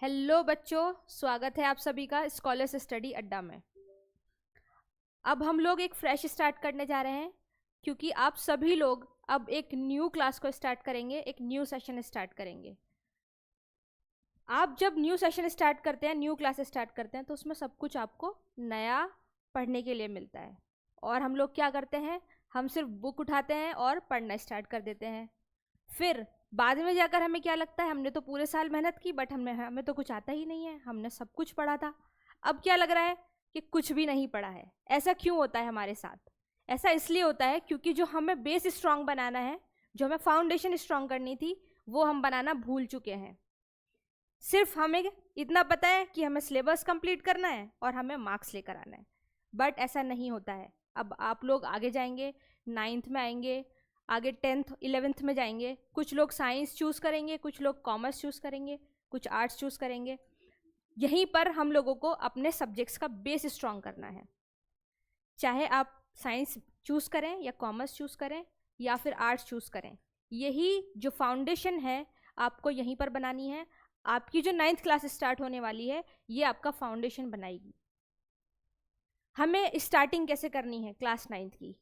Hello बच्चों, स्वागत है आप सभी का स्कॉलर्स स्टडी अड्डा में। अब हम लोग एक फ्रेश स्टार्ट करने जा रहे हैं क्योंकि आप सभी लोग अब एक न्यू क्लास को स्टार्ट करेंगे, एक न्यू सेशन स्टार्ट करेंगे। आप जब न्यू सेशन स्टार्ट करते हैं, न्यू क्लास स्टार्ट करते हैं, तो उसमें सब कुछ आपको नया पढ़ने के लिए मिलता है। और हम लोग क्या करते हैं, हम सिर्फ बुक उठाते हैं और पढ़ना स्टार्ट कर देते हैं। फिर बाद में जाकर हमें क्या लगता है, हमने तो पूरे साल मेहनत की बट हमें तो कुछ आता ही नहीं है, हमने सब कुछ पढ़ा था। अब क्या लग रहा है कि कुछ भी नहीं पढ़ा है। ऐसा क्यों होता है हमारे साथ? ऐसा इसलिए होता है क्योंकि जो हमें बेस स्ट्रांग बनाना है, जो हमें फाउंडेशन स्ट्रांग करनी थी, वो हम बनाना भूल चुके हैं। सिर्फ हमें इतना पता है कि हमें सिलेबस कंप्लीट करना है और हमें मार्क्स लेकर आना है, बट ऐसा नहीं होता है। अब आप लोग आगे जाएंगे, 9th में आएंगे, आगे 10th 11th में जाएंगे। कुछ लोग साइंस चूज़ करेंगे, कुछ लोग कॉमर्स चूज़ करेंगे, कुछ आर्ट्स चूज़ करेंगे। यहीं पर हम लोगों को अपने सब्जेक्ट्स का बेस स्ट्रॉन्ग करना है। चाहे आप साइंस चूज़ करें या कॉमर्स चूज़ करें या फिर आर्ट्स चूज़ करें, यही जो फाउंडेशन है आपको यहीं पर बनानी है। आपकी जो 9th क्लास स्टार्ट होने वाली है, ये आपका फाउंडेशन बनाएगी। हमें स्टार्टिंग कैसे करनी है क्लास 9th की?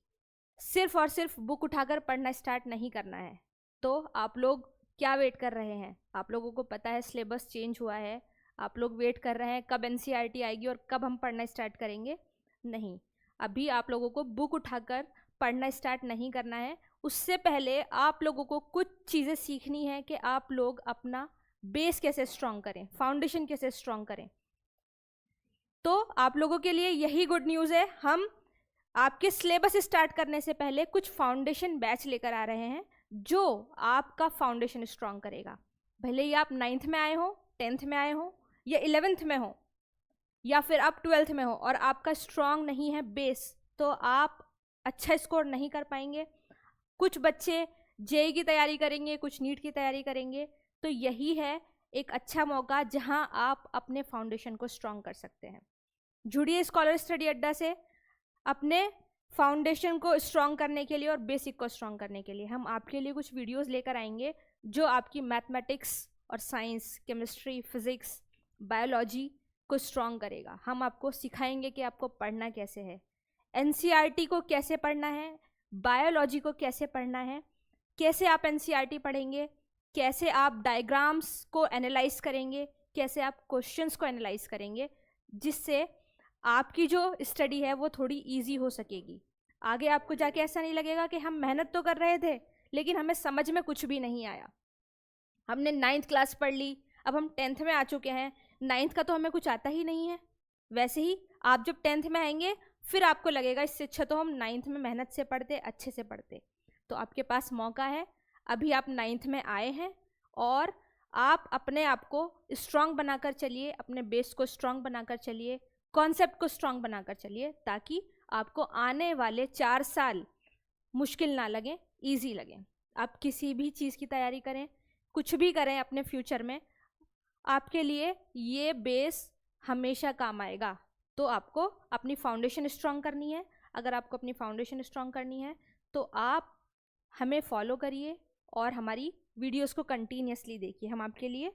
सिर्फ और सिर्फ बुक उठाकर पढ़ना स्टार्ट नहीं करना है। तो आप लोग क्या वेट कर रहे हैं? आप लोगों को पता है सिलेबस चेंज हुआ है, आप लोग वेट कर रहे हैं कब एनसीईआरटी आएगी और कब हम पढ़ना स्टार्ट करेंगे। नहीं, अभी आप लोगों को बुक उठाकर पढ़ना स्टार्ट नहीं करना है। उससे पहले आप लोगों को कुछ चीज़ें सीखनी है कि आप लोग अपना बेस कैसे स्ट्रॉन्ग करें, फाउंडेशन कैसे स्ट्रॉन्ग करें। तो आप लोगों के लिए यही गुड न्यूज़ है, हम आपके सिलेबस स्टार्ट करने से पहले कुछ फाउंडेशन बैच लेकर आ रहे हैं जो आपका फाउंडेशन स्ट्रॉन्ग करेगा। भले ही आप 9th में आए हो, 10th में आए हो या 11th में हो या फिर आप 12th में हो और आपका स्ट्रॉन्ग नहीं है बेस, तो आप अच्छा स्कोर नहीं कर पाएंगे। कुछ बच्चे जेई की तैयारी करेंगे, कुछ नीट की तैयारी करेंगे। तो यही है एक अच्छा मौका जहां आप अपने फाउंडेशन को स्ट्रॉन्ग कर सकते हैं। जुड़िए स्कॉलर स्टडी अड्डा से अपने फाउंडेशन को स्ट्रॉन्ग करने के लिए और बेसिक को स्ट्रॉन्ग करने के लिए। हम आपके लिए कुछ वीडियोस लेकर आएंगे जो आपकी मैथमेटिक्स और साइंस, केमिस्ट्री, फिजिक्स, बायोलॉजी को स्ट्रॉन्ग करेगा। हम आपको सिखाएंगे कि आपको पढ़ना कैसे है, एनसीईआरटी को कैसे पढ़ना है, बायोलॉजी को कैसे पढ़ना है, कैसे आप एनसीईआरटी पढ़ेंगे, कैसे आप डायग्राम्स को एनालाइज करेंगे, कैसे आप क्वेश्चंस को एनालाइज करेंगे, जिससे आपकी जो स्टडी है वो थोड़ी इजी हो सकेगी। आगे आपको जाके ऐसा नहीं लगेगा कि हम मेहनत तो कर रहे थे लेकिन हमें समझ में कुछ भी नहीं आया। हमने 9th क्लास पढ़ ली, अब हम 10th में आ चुके हैं, 9th का तो हमें कुछ आता ही नहीं है। वैसे ही आप जब 10th में आएंगे फिर आपको लगेगा इससे अच्छा तो हम 9th में मेहनत से पढ़ते, अच्छे से पढ़ते। तो आपके पास मौका है, अभी आप 9th में आए हैं और आप अपने आप को स्ट्रॉन्ग बनाकर चलिए, अपने बेस को स्ट्रॉन्ग बनाकर चलिए, कॉन्सेप्ट को स्ट्रॉन्ग बनाकर चलिए, ताकि आपको आने वाले 4 साल मुश्किल ना लगे, इजी लगे। आप किसी भी चीज़ की तैयारी करें, कुछ भी करें अपने फ्यूचर में, आपके लिए ये बेस हमेशा काम आएगा। तो आपको अपनी फाउंडेशन स्ट्रॉन्ग करनी है। अगर आपको अपनी फाउंडेशन स्ट्रॉन्ग करनी है तो आप हमें फॉलो करिए और हमारी वीडियोस को कंटिन्यूसली देखिए। हम आपके लिए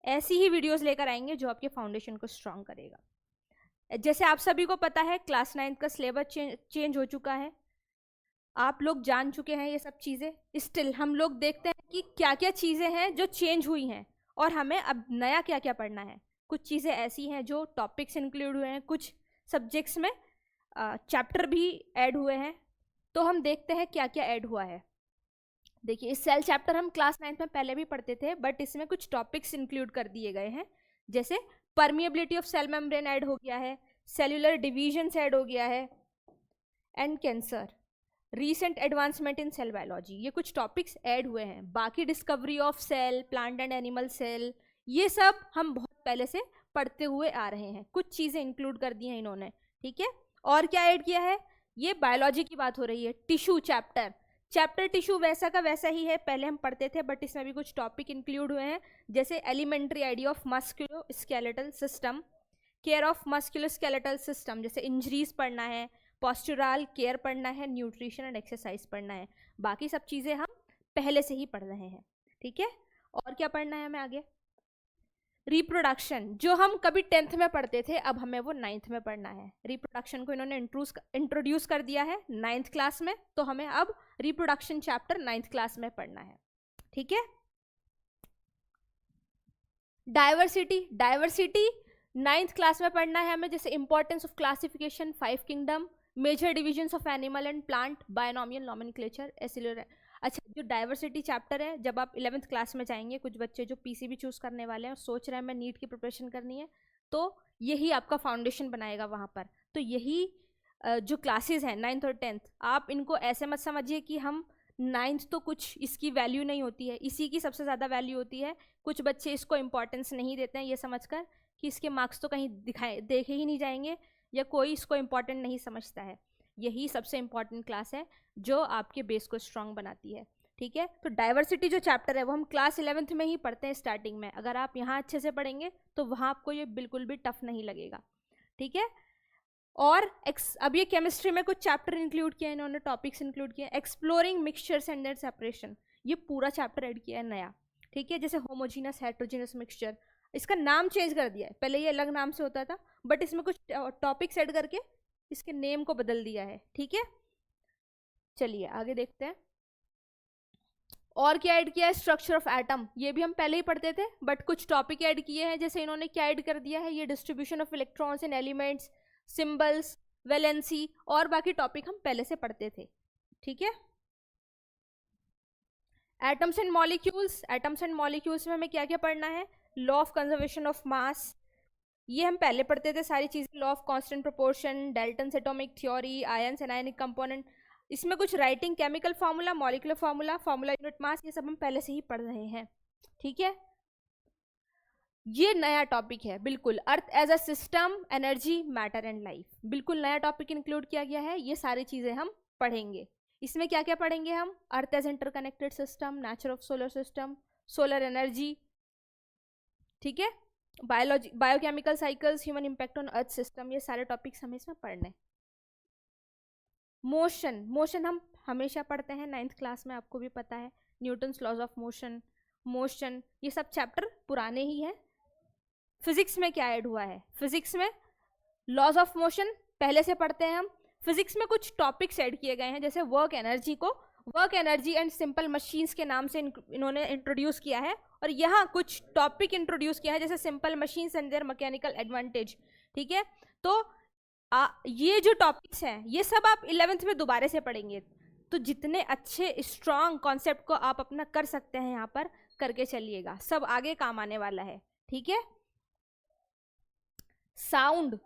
ऐसी ही वीडियोस लेकर आएंगे जो आपके फाउंडेशन को स्ट्रॉन्ग करेगा। जैसे आप सभी को पता है क्लास 9th का सिलेबस चेंज हो चुका है, आप लोग जान चुके हैं ये सब चीज़ें। स्टिल हम लोग देखते हैं कि क्या क्या चीज़ें हैं जो चेंज हुई हैं और हमें अब नया क्या क्या पढ़ना है। कुछ चीज़ें ऐसी हैं जो टॉपिक्स इंक्लूड हुए हैं, कुछ सब्जेक्ट्स में चैप्टर भी ऐड हुए हैं। तो हम देखते हैं क्या क्या ऐड हुआ है। देखिए, इस सेल चैप्टर हम क्लास 9th में पहले भी पढ़ते थे, बट इसमें कुछ टॉपिक्स इंक्लूड कर दिए गए हैं। जैसे permeability of cell membrane add हो गया है, सेल्यूलर डिवीजन ऐड हो गया है, and cancer, recent advancement in cell biology, ये कुछ टॉपिक्स ऐड हुए हैं। बाकी discovery of cell, plant and animal cell, ये सब हम बहुत पहले से पढ़ते हुए आ रहे हैं। कुछ चीज़ें इंक्लूड कर दी हैं इन्होंने, ठीक है। और क्या ऐड किया है, ये बायोलॉजी की बात हो रही है। टिश्यू चैप्टर टिश्यू वैसा का वैसा ही है, पहले हम पढ़ते थे, बट इसमें भी कुछ टॉपिक इंक्लूड हुए हैं। जैसे elementary idea of musculoskeletal system, care of musculoskeletal system, जैसे इंजरीज पढ़ना है, पोस्चुरल केयर पढ़ना है, न्यूट्रिशन एंड एक्सरसाइज पढ़ना है। बाकी सब चीज़ें हम पहले से ही पढ़ रहे हैं, ठीक है। और क्या पढ़ना है हमें आगे? रिप्रोडक्शन जो हम कभी 10th में पढ़ते थे, अब हमें वो 9th में पढ़ना है। रिप्रोडक्शन को इन्होंने इंट्रोड्यूस कर दिया है 9th क्लास में, तो हमें अब रिप्रोडक्शन चैप्टर 9th क्लास में पढ़ना है। ठीक है। डाइवर्सिटी 9th क्लास में पढ़ना है हमें, जैसे importance of classification, 5 kingdom, major divisions of animal and plant, binomial nomenclature, एसिलर। अच्छा, जो डाइवर्सिटी चैप्टर है, जब आप 11th क्लास में जाएंगे, कुछ बच्चे जो पीसीबी चूज करने वाले हैं और सोच रहे हैं मैं नीट की प्रिपरेशन करनी है, तो यही आपका फाउंडेशन बनाएगा वहाँ पर। तो यही जो क्लासेस हैं 9th और 10th, आप इनको ऐसे मत समझिए कि हम 9th तो कुछ इसकी वैल्यू नहीं होती है, इसी की सबसे ज़्यादा वैल्यू होती है। कुछ बच्चे इसको इंपॉर्टेंस नहीं देते हैं ये समझकर कि इसके मार्क्स तो कहीं देखे ही नहीं जाएंगे, या कोई इसको इम्पॉर्टेंट नहीं समझता है। यही सबसे इम्पॉर्टेंट क्लास है जो आपके बेस को स्ट्रांग बनाती है। ठीक है। तो डाइवर्सिटी जो चैप्टर है वो हम क्लास 11th में ही पढ़ते हैं स्टार्टिंग में। अगर आप यहाँ अच्छे से पढ़ेंगे तो वहाँ आपको ये बिल्कुल भी टफ नहीं लगेगा। ठीक है। और अब ये केमिस्ट्री में कुछ चैप्टर इंक्लूड किया है इन्होंने, टॉपिक्स इंक्लूड किए, exploring mixtures and their separation, ये पूरा चैप्टर ऐड किया है नया। ठीक है। जैसे होमोजीनस हेट्रोजीनस मिक्सचर, इसका नाम चेंज कर दिया है, पहले ये अलग नाम से होता था, बट इसमें कुछ टॉपिक्स ऐड करके इसके नेम को बदल दिया है। ठीक है। चलिए आगे देखते हैं और क्या ऐड किया है। स्ट्रक्चर ऑफ एटम, ये भी हम पहले ही पढ़ते थे, बट कुछ टॉपिक ऐड किए हैं। जैसे इन्होंने क्या ऐड कर दिया है, ये distribution of electrons in elements, symbols, valency, और बाकी टॉपिक हम पहले से पढ़ते थे। ठीक है। Atoms and molecules, atoms and molecules में हमें क्या क्या पढ़ना है। Law of conservation of mass, ये हम पहले पढ़ते थे सारी चीज़ें। Law of constant proportion, Dalton's atomic theory, ions and ionic component, इसमें कुछ writing, chemical formula, molecular formula, formula unit mass, ये सब हम पहले से ही पढ़ रहे हैं। ठीक है। ये नया टॉपिक है बिल्कुल, earth as a system, energy, matter and life, बिल्कुल नया टॉपिक इंक्लूड किया गया है। ये सारी चीज़ें हम पढ़ेंगे। इसमें क्या क्या पढ़ेंगे हम, earth as interconnected system, nature of solar system, solar energy. ठीक है। Biology, biochemical cycles, human impact on earth system, ये सारे टॉपिक्स हमें इसमें पढ़ने। मोशन, मोशन हम हमेशा पढ़ते हैं 9th क्लास में, आपको भी पता है। Newton's laws of motion, motion, ये सब चैप्टर पुराने ही हैं। फिजिक्स में क्या ऐड हुआ है, फिजिक्स में लॉज ऑफ मोशन पहले से पढ़ते हैं हम। फिजिक्स में कुछ टॉपिक्स ऐड किए गए हैं, जैसे वर्क एनर्जी को work energy and simple machines के नाम से इन्होंने इंट्रोड्यूस किया है, और यहाँ कुछ टॉपिक इंट्रोड्यूस किया है जैसे simple machines and their mechanical advantage. ठीक है। तो ये जो टॉपिक्स हैं ये सब आप 11th में दोबारा से पढ़ेंगे, तो जितने अच्छे स्ट्रॉन्ग कॉन्सेप्ट को आप अपना कर सकते हैं यहाँ पर करके चलिएगा, सब आगे काम आने वाला है। ठीक है। साउंड,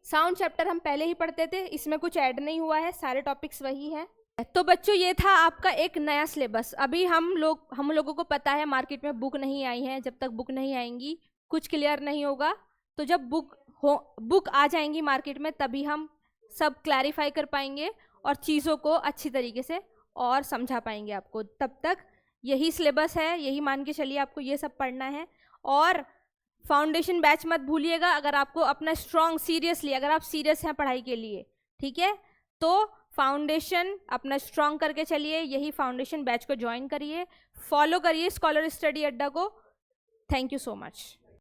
साउंड चैप्टर हम पहले ही पढ़ते थे, इसमें कुछ ऐड नहीं हुआ है, सारे टॉपिक्स वही हैं। तो बच्चों ये था आपका एक नया सिलेबस। अभी हम लोगों को पता है मार्केट में बुक नहीं आई है, जब तक बुक नहीं आएंगी कुछ क्लियर नहीं होगा। तो जब बुक आ जाएंगी मार्केट में तभी हम सब क्लैरिफाई कर पाएंगे और चीज़ों को अच्छी तरीके से और समझा पाएंगे आपको। तब तक यही सिलेबस है, यही मान के चलिए आपको ये सब पढ़ना है। और फाउंडेशन बैच मत भूलिएगा, अगर आपको अपना स्ट्रॉन्ग सीरियसली, अगर आप सीरियस हैं पढ़ाई के लिए, ठीक है, तो फाउंडेशन अपना स्ट्रॉन्ग करके चलिए। यही फाउंडेशन बैच को ज्वाइन करिए, फॉलो करिए स्कॉलर स्टडी अड्डा को। Thank you so much.